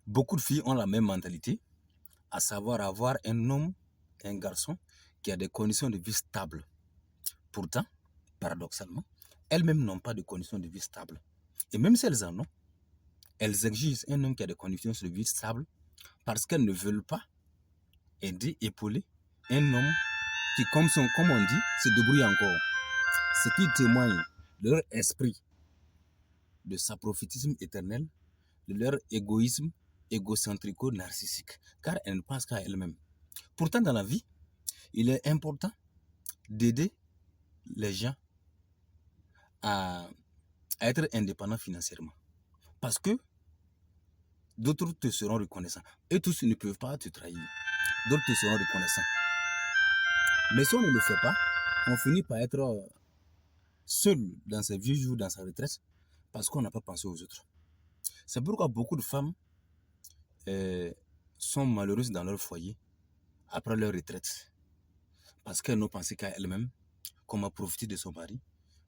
Beaucoup de filles ont la même mentalité, à savoir avoir un homme, un garçon qui a des conditions de vie stables. Pourtant, paradoxalement, elles-mêmes n'ont pas de conditions de vie stables. Et même si elles en ont, elles exigent un homme qui a des conditions de vie stables parce qu'elles ne veulent pas aider, épauler un homme qui, comme on dit, se débrouille encore. Ce qui témoigne de leur esprit de saprophytisme éternel, de leur égoïsme égocentrico-narcissique, car elles ne pensent qu'à elles-mêmes. Pourtant, dans la vie, il est important d'aider les gens à être indépendants financièrement. Parce que d'autres te seront reconnaissants. Et tous ne peuvent pas te trahir. D'autres te seront reconnaissants. Mais si on ne le fait pas, on finit par être seul dans ses vieux jours, dans sa retraite, parce qu'on n'a pas pensé aux autres. C'est pourquoi beaucoup de femmes sont malheureuses dans leur foyer après leur retraite. Parce qu'elles n'ont pensé qu'à elles-mêmes, comment profiter de son mari,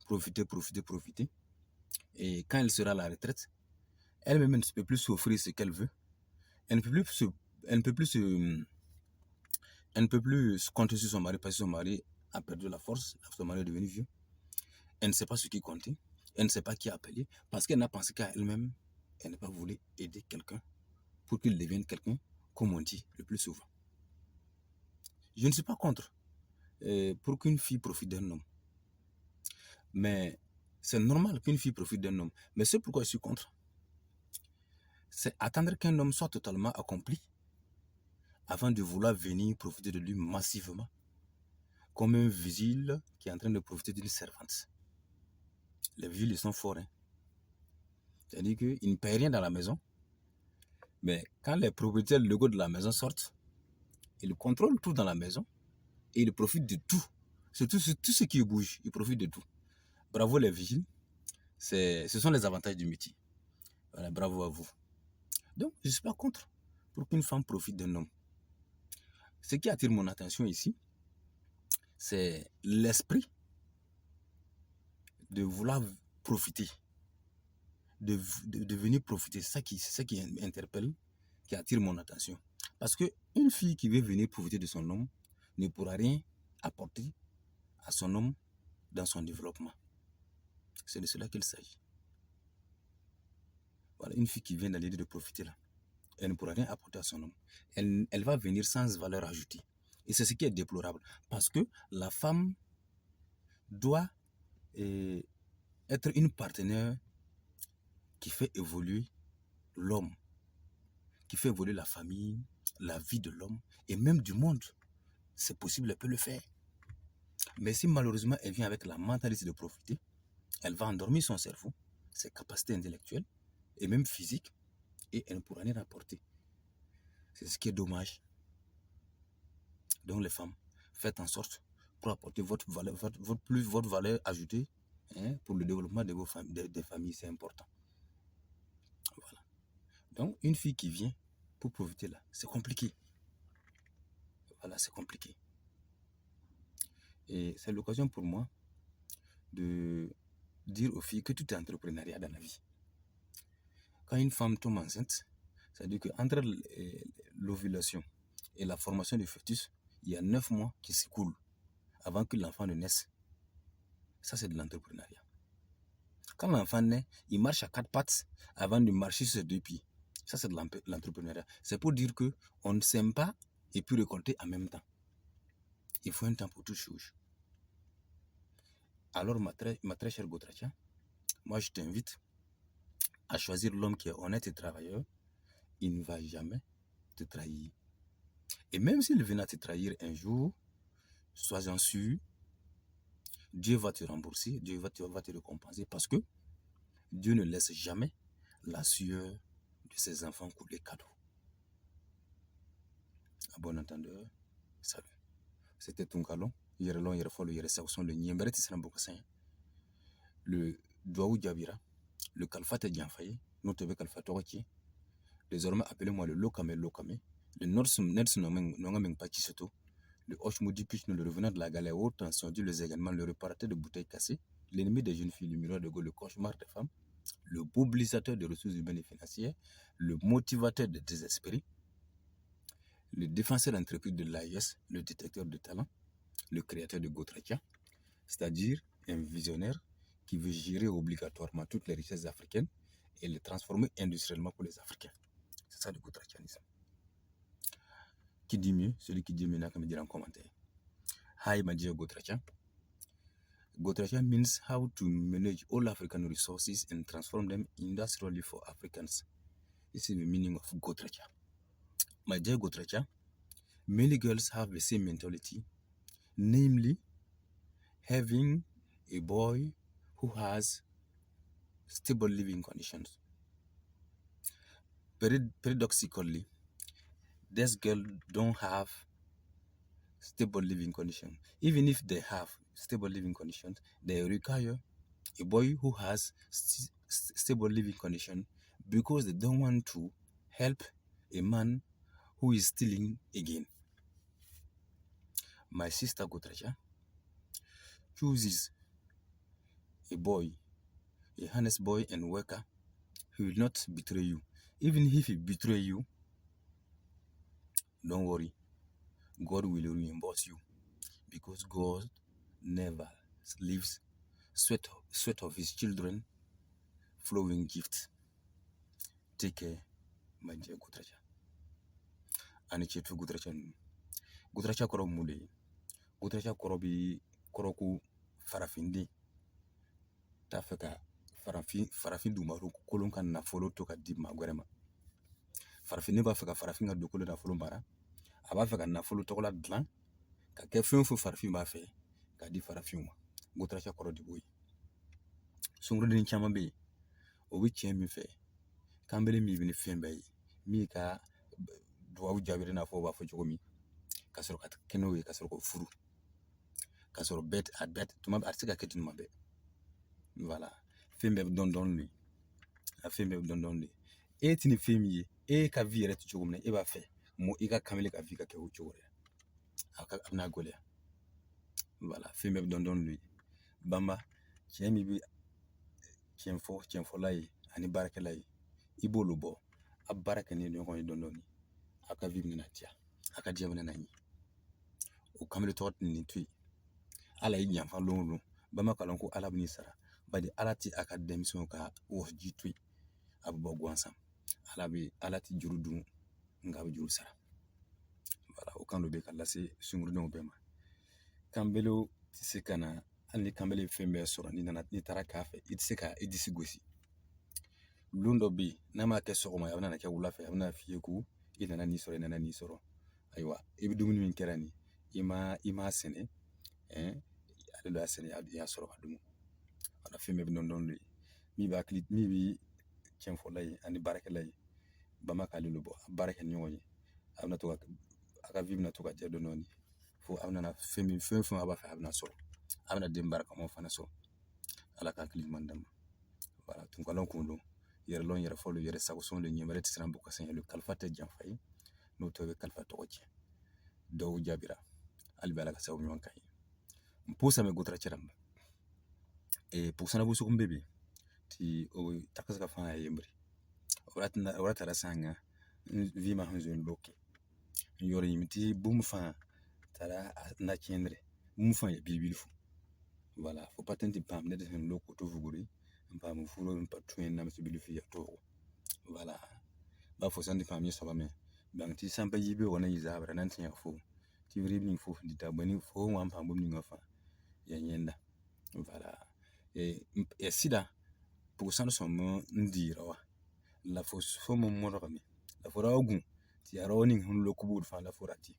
profiter. Et quand elle sera à la retraite, elle-même ne peut plus s'offrir ce qu'elle veut. Elle ne peut plus compter sur son mari parce que son mari a perdu la force, son mari est devenu vieux. Elle ne sait pas ce qui comptait, elle ne sait pas qui appeler parce qu'elle n'a pensé qu'à elle-même. Elle n'a pas voulu aider quelqu'un pour qu'il devienne quelqu'un, comme on dit le plus souvent. Je ne suis pas contre pour qu'une fille profite d'un homme. Mais c'est normal qu'une fille profite d'un homme. Mais c'est pourquoi je suis contre. C'est attendre qu'un homme soit totalement accompli avant de vouloir venir profiter de lui massivement, comme un vigile qui est en train de profiter d'une servante. Les vigiles, ils sont forts. C'est-à-dire qu'ils ne payent rien dans la maison, mais quand les propriétaires légaux de la maison sortent, ils contrôlent tout dans la maison et ils profitent de tout. Surtout tout ce qui bouge, ils profitent de tout. Bravo les vigiles, ce sont les avantages du métier. Voilà, bravo à vous. Donc, je ne suis pas contre pour qu'une femme profite d'un homme. Ce qui attire mon attention ici, c'est l'esprit de vouloir profiter, de venir profiter. C'est ça qui interpelle, qui attire mon attention. Parce qu'une fille qui veut venir profiter de son homme ne pourra rien apporter à son homme dans son développement. C'est de cela qu'il s'agit. Voilà, une fille qui vient dans l'idée de profiter là, elle ne pourra rien apporter à son homme. Elle va venir sans valeur ajoutée. Et c'est ce qui est déplorable. Parce que la femme doit être une partenaire qui fait évoluer l'homme, qui fait évoluer la famille, la vie de l'homme et même du monde. C'est possible, elle peut le faire. Mais si malheureusement elle vient avec la mentalité de profiter, elle va endormir son cerveau, ses capacités intellectuelles et même physiques, et elle ne pourra rien apporter. C'est ce qui est dommage. Donc les femmes, faites en sorte pour apporter votre valeur ajoutée pour le développement de vos des familles, c'est important. Voilà. Donc une fille qui vient pour profiter là, c'est compliqué. Voilà, c'est compliqué. Et c'est l'occasion pour moi de dire aux filles que tout est entrepreneuriat dans la vie. Quand une femme tombe enceinte, c'est-à-dire qu'entre l'ovulation et la formation du fœtus, il y a 9 mois qui s'écoulent avant que l'enfant ne naisse. Ça, c'est de l'entrepreneuriat. Quand l'enfant naît, il marche à 4 pattes avant de marcher sur 2 pieds. Ça, c'est de l'entrepreneuriat. C'est pour dire qu'on ne sème pas et puis récolter en même temps. Il faut un temps pour toute chose. Alors, ma très chère Gotratia, moi, je t'invite à choisir l'homme qui est honnête et travailleur. Il ne va jamais te trahir. Et même s'il venait à te trahir un jour, sois-en sûr, Dieu va te rembourser, Dieu va te récompenser parce que Dieu ne laisse jamais la sueur de ses enfants couler cadeau. À bon entendeur, salut. C'était Tunkalon, Yerelon, Yerefolo, Yeresauson, le Niemberet Srambokasin, le Douaou Diabira, le Kalfate Djanfaye, notre Kalfate Roki. Désormais, appelez-moi le Lokame, le Nelson Nongameng Pachisoto, le Hochmoudi Pich, le revenant de la galère haute tension, dit les également le réparateur de bouteilles cassées, l'ennemi des jeunes filles, le miroir de Gaulle, le cauchemar des femmes, le mobilisateur de ressources humaines et financières, le motivateur des esprits, le défenseur d'entreprise de l'AIS, le détecteur de talent, le créateur de Gotracha, c'est-à-dire un visionnaire qui veut gérer obligatoirement toutes les richesses africaines et les transformer industriellement pour les Africains. C'est ça le Gotrachanisme. Qui dit mieux? Celui qui dit mieux n'a qu'à me dire en commentaire. Hi, my dear Gotracha. Gotracha means how to manage all African resources and transform them industrially for Africans. This is the meaning of Gotracha. My dear Gotracha, many girls have the same mentality, namely having a boy who has stable living conditions. Paradoxically, these girls don't have stable living conditions. Even if they have stable living conditions, they require a boy who has stable living condition because they don't want to help a man who is stealing again. My sister Gotracha chooses a boy, a honest boy and worker who will not betray you. Even if he betray you, don't worry, God will reimburse you because God never leaves sweat of his children flowing gifts. Take care, my dear Gotracha. Ani chetu Gotracha nu. Gotracha koro mule. Gotracha koro bi koro ku farafindi. Ta feka farafin dumaru kolon kan na folo to ka di magwerema. Farafin ba feka farafin ga dokolo na folo mara. Aba feka na folo to la dlan ka ke fen fu farafin ba fe ka di farafin wa. Gotracha koro di boy. Sungro din chama be o wi chen mi fe. Kambele mi bini fen bay. Mi ka duwawu jabire na fo ba fo jogomi. Kasoro ka kenowe kasoro ko furu. Kasoro bet at bet tuma artika ketin mabe. Voilà. Fembe don lui. A fembe don lui. E tini femi e ka vi yere tchogomne e ba fe. Mo e ka kamele ka vi ka ke uchore. Aka abna gole. Voilà. Fembe don lui. Bamba chemi bi chemfo lai ani barake lai. Ibo lobo. Abarake ni don ni. Aka vi mna tia. Aka diamana nani. O kamele tot ni tui. Ala yi nyamfa longu. Bamba kalonko ala bni sara. Badi alati académicien ka wo jitui abubo gwansam alati jurudu ngabe juru sara. Voilà o kan be kala se sunguru no bema kambelo tisekana ani kambele fembe soro ni nana ni taraka fe itiseka idisi gosi lundo bi na ma ke soro ma yabna na ke wula fe yabna fiyeku ina ni soro aywa ibidumuni min kerani ima sene alelo sene ya soro adumu ala fembe don lui mi bi chemfo lay ani barake lay bama ka lelo bo barake nyonyi amna to aka vivna to ka jedo noni fo amna na fembe aba fa amna so amna dem baraka mo fana so ala ka kili mandam voilà tun kalon kundo yere folo yere sago son le nyemere tisran bu ko sen le kalfate jamfay no to be kalfate oje do jabira albala ka sawu nyon kay mpusa me gotra ceramba e pusana bu sukum bebe ti o takas ka fa yemri orata rasanga vima hanzo loki yori yimti bum fa tara na kendre bum fa ya bibilfu voilà faut pas tenter pam ne de loko to vuguri pam furo pa tuen na msibilfu ya to voilà ba fo sandi pam yesa ba me bang ti samba yibe wona yizabra nan tin ya fo ti vribni fo di ta bani fo wan pam bum ni ngafa ya nyenda voilà et sida pour ça nous sommes ndirawa la fausse forme morami la fora ogun ti aroni hun lokubur fa la forati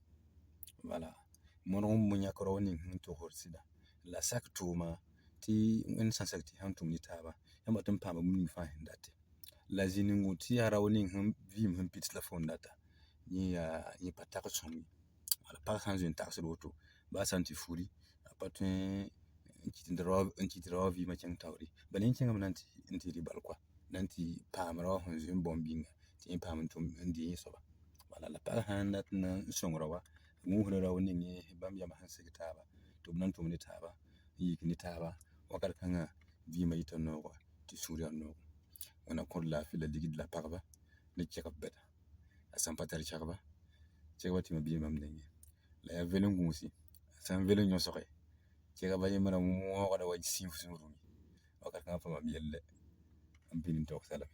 voilà mono munya koroni hun to horsida la sak tuma ti en sansakti han tumni taba yamba tum pamba mun fa hindate la ziningu ti arawoni hun vim hun pit la fondata ni pataka somi voilà pas sans une taxe roto ba santi furi apatun nchitirawa vi machang tawri balin changam nanti ntiri balkwa nanti pamra hon zin bombinga ti pam tum ndi soba wala la pa hanat na songrawa mu hura woni ni bam yama han sigitaba to nan tum ni taba yi ni taba wakar kanga vi mai to no ti suriya no on a encore la fila digi de la parba ne check up beta asampa tar chakba chekba tima biye mam dengi la ya velen gumsi sam velen nyo soxe chega baye mara mo wada waji sim fu sunu wakar kan fa mam yelle am binin tok sala